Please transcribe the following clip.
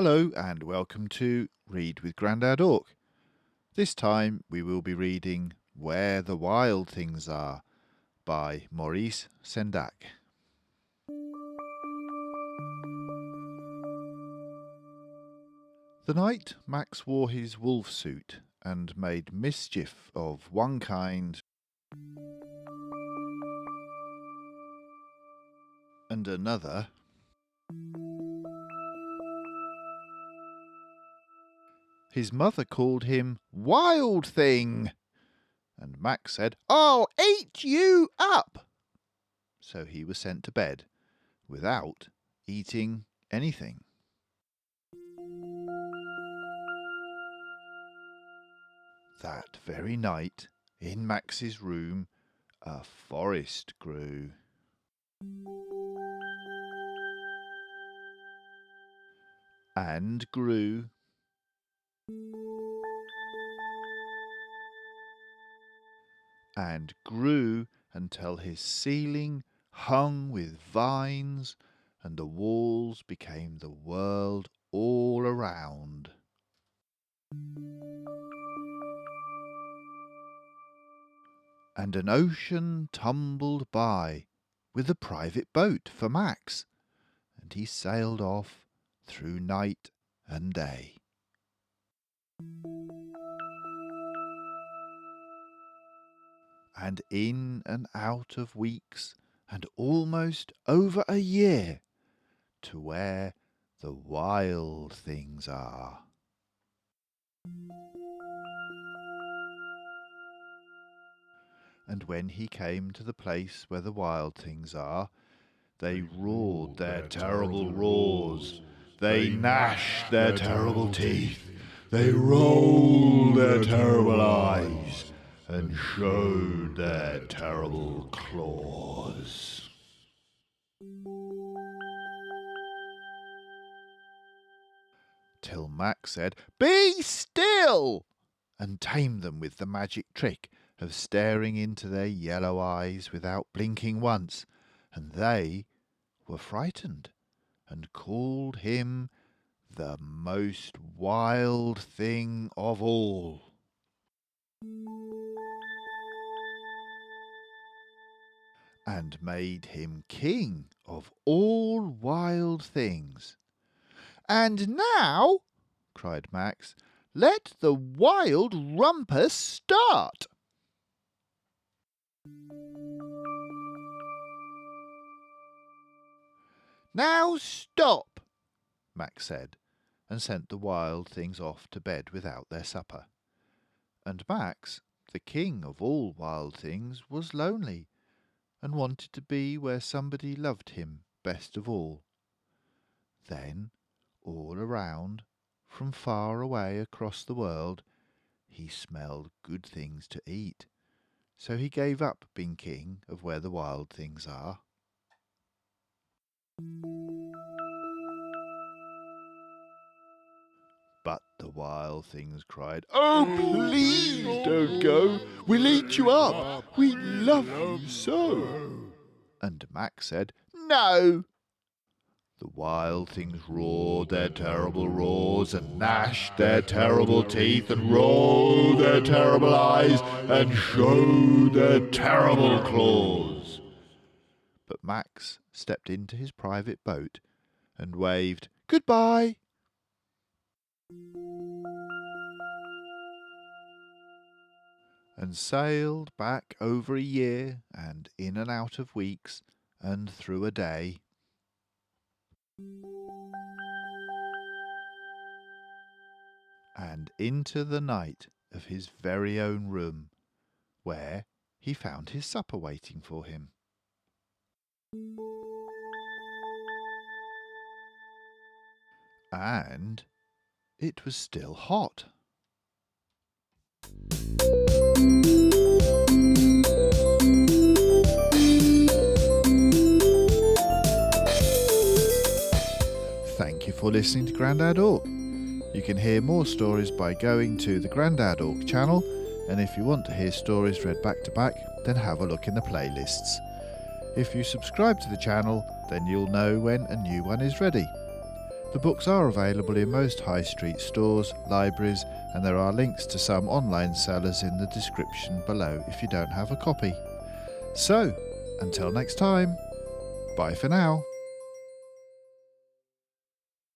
Hello and welcome to Read with Grandad Ork. This time we will be reading Where the Wild Things Are by Maurice Sendak. The night Max wore his wolf suit and made mischief of one kind and another, his mother called him Wild Thing, and Max said, "I'll eat you up!" So he was sent to bed without eating anything. That very night, in Max's room, a forest grew. And grew. And grew until his ceiling hung with vines and the walls became the world all around. And an ocean tumbled by with a private boat for Max, and he sailed off through night and day. And in and out of weeks, and almost over a year, to where the wild things are. And when he came to the place where the wild things are, they roared their terrible roars, they gnashed their terrible teeth, they rolled their terrible eyes, and showed their terrible claws. Till Max said, "Be still!" and tamed them with the magic trick of staring into their yellow eyes without blinking once, and they were frightened and called him the most wild thing of all. And made him king of all wild things. "And now," cried Max, "let the wild rumpus start." "Now stop," Max said, and sent the wild things off to bed without their supper. And Max, the king of all wild things, was lonely, and wanted to be where somebody loved him best of all. Then, all around, from far away across the world, he smelled good things to eat, so he gave up being king of where the wild things are. But the wild things cried, "Oh, please don't go! We'll eat you up! We love you so!" And Max said, "No!" The wild things roared their terrible roars, and gnashed their terrible teeth, and rolled their terrible eyes, and showed their terrible claws. But Max stepped into his private boat and waved goodbye. And sailed back over a year, and in and out of weeks, and through a day. And into the night of his very own room, where he found his supper waiting for him. And it was still hot. Thank you for listening to Grandad Ork. You can hear more stories by going to the Grandad Ork channel, and if you want to hear stories read back to back, then have a look in the playlists. If you subscribe to the channel, then you'll know when a new one is ready. The books are available in most high street stores, libraries, and there are links to some online sellers in the description below if you don't have a copy. So, until next time, bye for now.